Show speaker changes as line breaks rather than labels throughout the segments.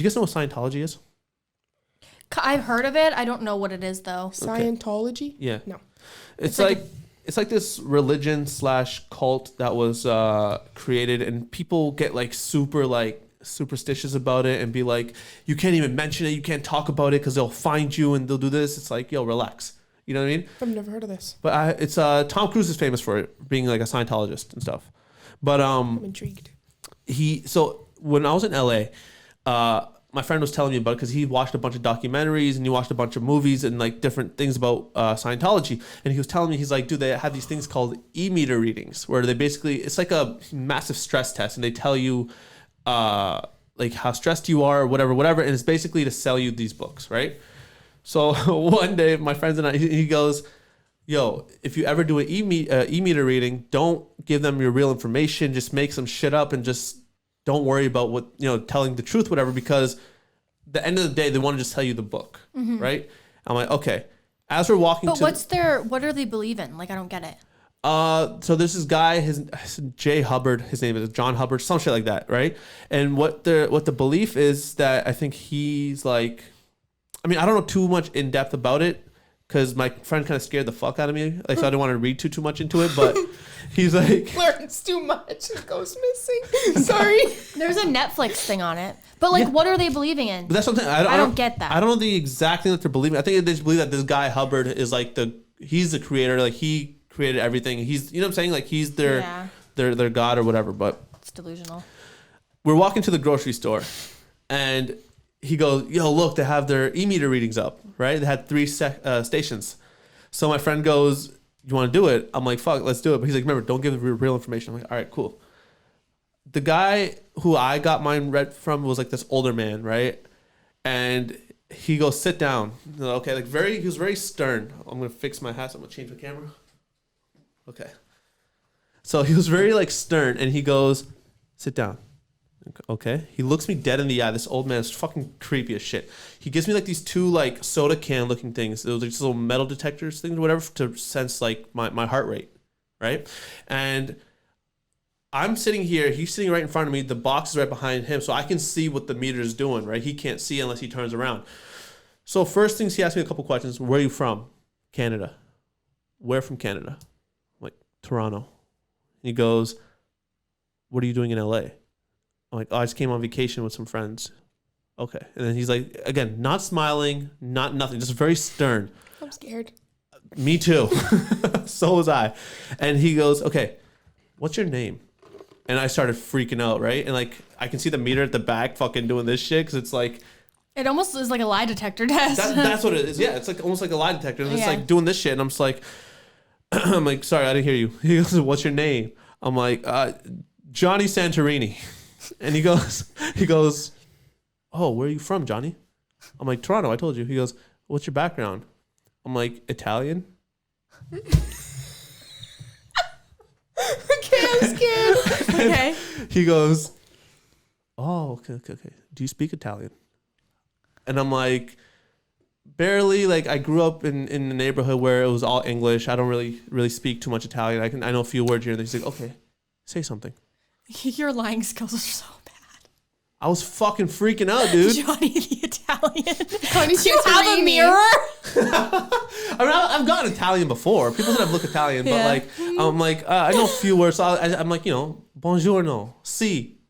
Do you guys know what Scientology is?
I've heard of it. I don't know what it is though.
Scientology?
Yeah.
No.
It's like this religion / cult that was created, and people get like super like superstitious about it and be like, you can't even mention it, you can't talk about it because they'll find you and they'll do this. It's like, yo, relax. You know what I mean?
I've never heard of this.
But it's Tom Cruise is famous for it, being like a Scientologist and stuff. But
I'm intrigued.
So when I was in LA, my friend was telling me about it because he watched a bunch of documentaries and he watched a bunch of movies and like different things about Scientology. And he was telling me, he's like, dude, they have these things called e-meter readings where they basically, it's like a massive stress test and they tell you like how stressed you are or whatever. And it's basically to sell you these books, right? So one day my friends and I, he goes, yo, if you ever do an e-meter reading, don't give them your real information. Just make some shit up and just don't worry about what, telling the truth, whatever, because at the end of the day, they want to just tell you the book, right? I'm like, okay. As we're walking
what are they believe in? Like, I don't get it.
So there's this guy, his Jay Hubbard, his name is John Hubbard, some shit like that, right? And what the belief is that I think he's like, I mean, I don't know too much in depth about it because my friend kind of scared the fuck out of me. Like, so I didn't want to read too much into it, but he's like...
Learns too much and goes missing. Sorry.
There's a Netflix thing on it. But, like, what are they believing in?
But that's something... I don't get that. I don't know the exact thing that they're believing. I think they just believe that this guy, Hubbard, is like he's the creator. Like, he created everything. He's... You know what I'm saying? Like, he's their god or whatever, but...
It's delusional.
We're walking to the grocery store, and... He goes, yo, look, they have their e-meter readings up, right? They had 3 stations. So my friend goes, you want to do it? I'm like, fuck, let's do it. But he's like, remember, don't give the real information. I'm like, all right, cool. The guy who I got mine read from was like this older man, right? And he goes, sit down. Okay, like he was very stern. I'm going to fix my hat, so I'm going to change my camera. Okay. So he was very like stern, and he goes, sit down. Okay. He looks me dead in the eye. This old man is fucking creepy as shit. He gives me like these 2 like soda can looking things. Those like little metal detectors things or whatever to sense like my heart rate. Right. And I'm sitting here. He's sitting right in front of me. The box is right behind him. So I can see what the meter is doing. Right. He can't see unless he turns around. So first things, he asked me a couple questions. Where are you from? Canada. Where from Canada? I'm like, Toronto. He goes, what are you doing in LA? I'm like, oh, I just came on vacation with some friends. Okay. And then he's like, again, not smiling, not nothing, just very stern.
I'm scared.
Me too. So was I. And he goes, okay, what's your name? And I started freaking out, right? And like, I can see the meter at the back fucking doing this shit because it's like...
It almost is like a lie detector test.
That's what it is. Yeah, it's like almost like a lie detector. And it's like doing this shit. And I'm just like, I'm like, sorry, I didn't hear you. He goes, what's your name? I'm like, Johnny Santorini. And he goes, oh, where are you from, Johnny? I'm like, Toronto, I told you. He goes, what's your background? I'm like, Italian.
Okay, I'm scared.
Okay.
He goes, oh, okay. Do you speak Italian? And I'm like, barely. Like, I grew up in a neighborhood where it was all English. I don't really speak too much Italian. I know a few words here and there. He's like, okay, say something.
Your lying skills are so bad.
I was fucking freaking out, dude.
Johnny the Italian.
Do you
have a mirror?
I mean, I've gotten Italian before. People said I look Italian, but like, I'm like, I know a few words. So I'm like, buongiorno, si,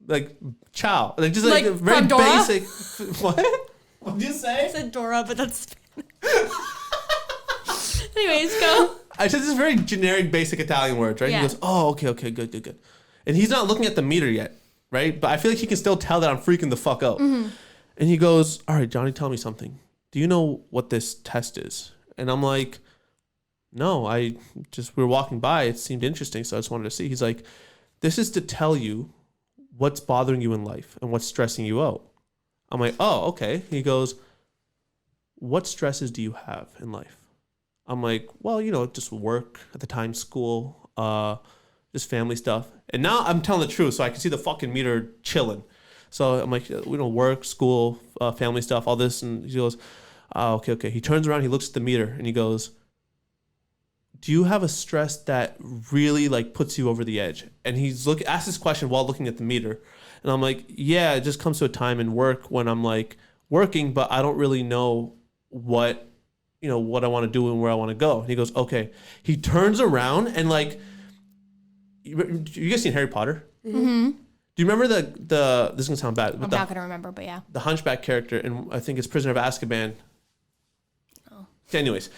like, ciao. Like, just like very basic. What? What did you say?
I said Dora, but that's Anyways, go.
I said this very generic, basic Italian words, right? Yeah. He goes, oh, okay, good. And he's not looking at the meter yet, right? But I feel like he can still tell that I'm freaking the fuck out. Mm-hmm. And he goes, all right, Johnny, tell me something. Do you know what this test is? And I'm like, no, we were walking by. It seemed interesting, so I just wanted to see. He's like, this is to tell you what's bothering you in life and what's stressing you out. I'm like, oh, okay. He goes, what stresses do you have in life? I'm like, well, just work at the time, school, just family stuff. And now I'm telling the truth, so I can see the fucking meter chilling. So I'm like, work, school, family stuff, all this. And he goes, oh, okay. He turns around, he looks at the meter, and he goes, do you have a stress that really like puts you over the edge? And he's asked this question while looking at the meter. And I'm like, yeah, it just comes to a time in work when I'm like working, but I don't really know what I want to do and where I want to go. And he goes, okay. He turns around and like, you guys seen Harry Potter?
Mm-hmm.
Do you remember the this is gonna sound bad, but
I'm not gonna remember, but yeah.
The Hunchback character, and I think it's Prisoner of Azkaban. Oh. Anyways,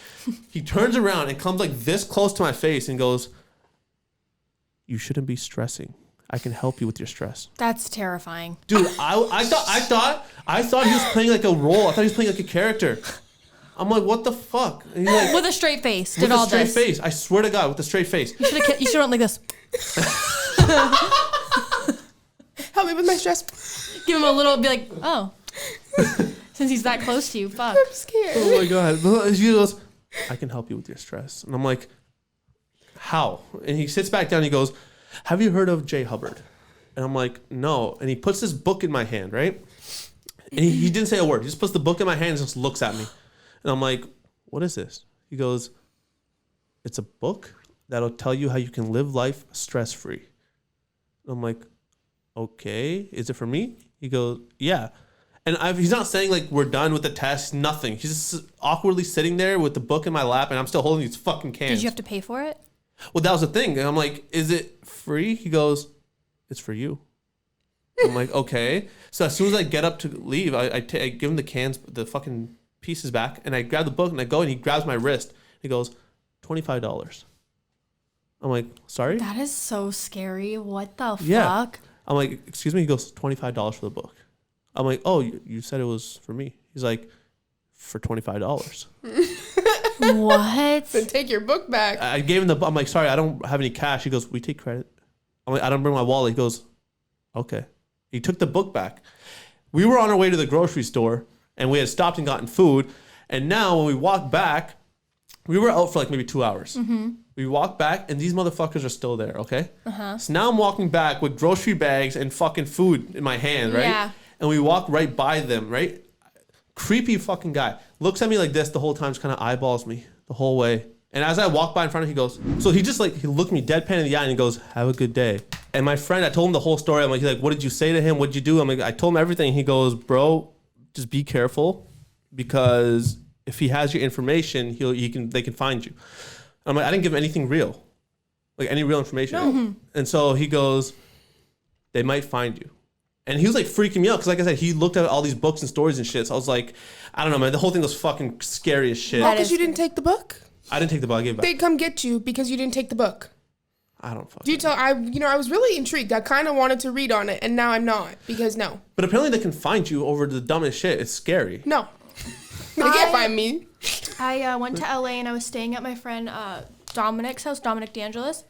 he turns around and comes like this close to my face and goes, "You shouldn't be stressing. I can help you with your stress."
That's terrifying.
Dude, I thought he was playing like a role. I thought he was playing like a character. I'm like, what the fuck? And he's like,
with a straight face,
with a straight face. I swear to God, with a straight face.
You should have went like this.
Help me with my stress.
Give him a little, be like, oh. Since he's that close to you, fuck.
I'm scared.
Oh my God. He goes, I can help you with your stress. And I'm like, how? And he sits back down and he goes, have you heard of J. Hubbard? And I'm like, no. And he puts this book in my hand, right? And he didn't say a word. He just puts the book in my hand and just looks at me. And I'm like, what is this? He goes, it's a book that'll tell you how you can live life stress-free. And I'm like, okay, is it for me? He goes, yeah. And he's not saying like we're done with the test, nothing. He's just awkwardly sitting there with the book in my lap and I'm still holding these fucking cans.
Did you have to pay for it?
Well, that was the thing. And I'm like, is it free? He goes, it's for you. I'm like, okay. So as soon as I get up to leave, I give him the cans, the fucking pieces back, and I grab the book and I go and he grabs my wrist. He goes, $25. I'm like, sorry?
That is so scary. What the
Yeah.
fuck?
I'm like, excuse me? He goes, $25 for the book. I'm like, oh, you said it was for me. He's like, for $25.
What?
Then take your book back.
I gave him the book. I'm like, sorry, I don't have any cash. He goes, we take credit. I'm like, I don't bring my wallet. He goes, okay. He took the book back. We were on our way to the grocery store and we had stopped and gotten food. And now when we walked back, we were out for like maybe 2 hours. Mm-hmm. We walked back and these motherfuckers are still there, okay? Uh-huh. So now I'm walking back with grocery bags and fucking food in my hand, right?
Yeah.
And we walk right by them, right? Creepy fucking guy. Looks at me like this the whole time, just kind of eyeballs me the whole way. And as I walk by in front of him, he goes, so he just like, he looked me deadpan in the eye and he goes, have a good day. And my friend, I told him the whole story. I'm like, he's like, what did you say to him? What did you do? I'm like, I told him everything. He goes, bro, just be careful because if he has your information, they can find you. I'm like, I didn't give him anything real, like any real information.
No. Mm-hmm.
And so he goes, they might find you. And he was like freaking me out because, like I said, he looked at all these books and stories and shit. So I was like, I don't know, man. The whole thing was fucking scary as shit.
Oh, because you didn't take the book?
I didn't take the book. I gave it back.
They'd come get you because you didn't take the book.
I don't fucking.
Do you tell? I was really intrigued. I kind of wanted to read on it, and now I'm not because no.
But apparently they can find you over the dumbest shit. It's scary.
No, they can't find me.
I went to LA and I was staying at my friend Dominic's house, Dominic DeAngelis.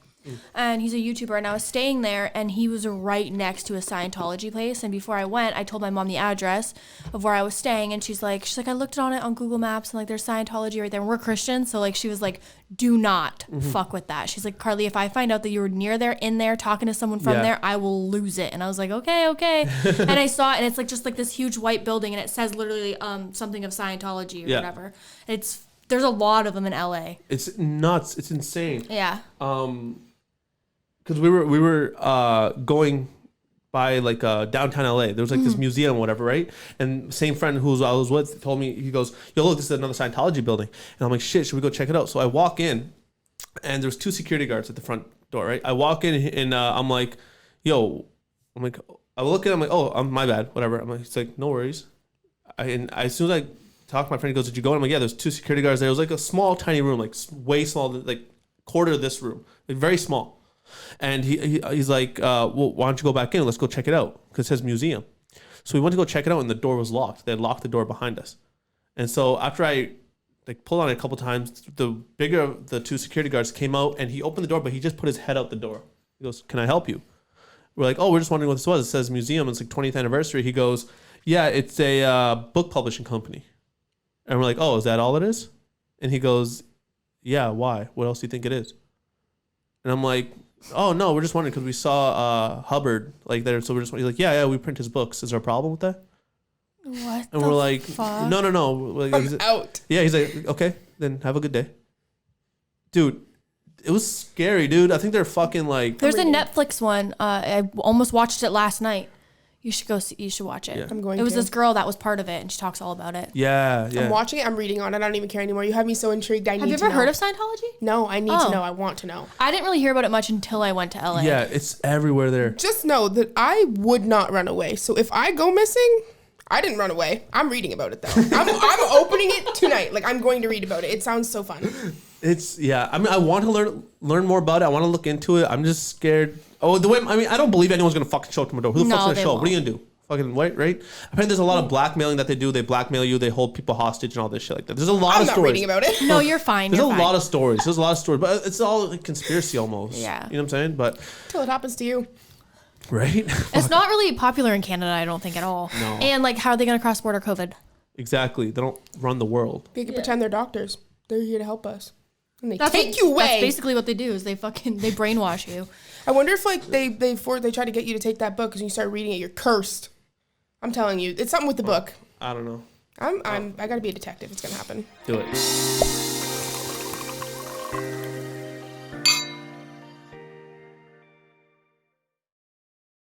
And he's a YouTuber, and I was staying there, and he was right next to a Scientology place. And before I went, I told my mom the address of where I was staying, and she's like, I looked on it on Google Maps, and like there's Scientology right there. And we're Christians, so like she was like, do not fuck with that. She's like, Karlee, if I find out that you were near there, in there, talking to someone from there, I will lose it. And I was like, okay. And I saw it, and it's like just like this huge white building, and it says literally something of Scientology or whatever. There's a lot of them in LA.
It's nuts. It's insane.
Yeah.
Because we were going by like downtown LA. There was like this museum or whatever, right? And same friend who I was with told me, he goes, yo, look, this is another Scientology building. And I'm like, shit, should we go check it out? So I walk in and there's 2 security guards at the front door, right? I walk in and I'm like, yo, I look at him, I'm like, oh, my bad, whatever. I'm like, it's like, no worries. And as soon as I talk to my friend, he goes, did you go in? I'm like, yeah, there's 2 security guards there. It was like a small, tiny room, like way small, like quarter of this room, like very small. And he's like, well, why don't you go back in? Let's go check it out because it says museum. So we went to go check it out and the door was locked. They had locked the door behind us. And so after I like pulled on it a couple times, the bigger of the 2 security guards came out and he opened the door, but he just put his head out the door. He goes, can I help you? We're like, oh, we're just wondering what this was. It says museum. It's like 20th anniversary. He goes, yeah, it's a book publishing company. And we're like, oh, is that all it is? And he goes, yeah, why? What else do you think it is? And I'm like, oh, no, we're just wondering because we saw Hubbard like there. So we're just, he's like, yeah, we print his books. Is there a problem with that?
What
And we're like,
fuck?
no. Like,
I'm out.
Yeah, he's like, okay, then have a good day. Dude, it was scary, dude. I think they're fucking like.
There's a Netflix one. I almost watched it last night. You should go see. You should watch it.
Yeah.
I'm going
It was
to.
this girl that was part of it, and she talks all about it.
Yeah.
I'm watching it. I'm reading on it. I don't even care anymore. You have me so intrigued. I
Have
need
you
to
ever
know.
heard of Scientology?
No, I need to know. I want to know.
I didn't really hear about it much until I went to LA.
Yeah, it's everywhere there.
Just know that I would not run away. So if I go missing, I didn't run away. I'm reading about it though. I'm opening it tonight. Like I'm going to read about it. It sounds so fun.
I mean, I want to learn more about it. I want to look into it. I'm just scared. Oh, I don't believe anyone's gonna fucking show up to my door. Who the fuck's gonna show up? What are you gonna do? Fucking right? Apparently, there's a lot of blackmailing that they do. They blackmail you. They hold people hostage and all this shit like that. There's a lot of stories.
I'm not reading about it.
No, you're fine.
There's a lot of stories. But it's all like conspiracy almost.
Yeah.
You know what I'm saying? But
Till it happens to you.
right?
It's not really popular in Canada, I don't think at all.
No.
And like, how are they gonna cross border COVID?
Exactly. They don't run the world.
They can pretend they're doctors. They're here to help us. And they take you away.
That's basically what they do. Is they brainwash you.
I wonder if like they try to get you to take that book because when you start reading it, you're cursed. I'm telling you, it's something with the book.
I don't know.
I gotta be a detective. It's gonna happen.
Do it.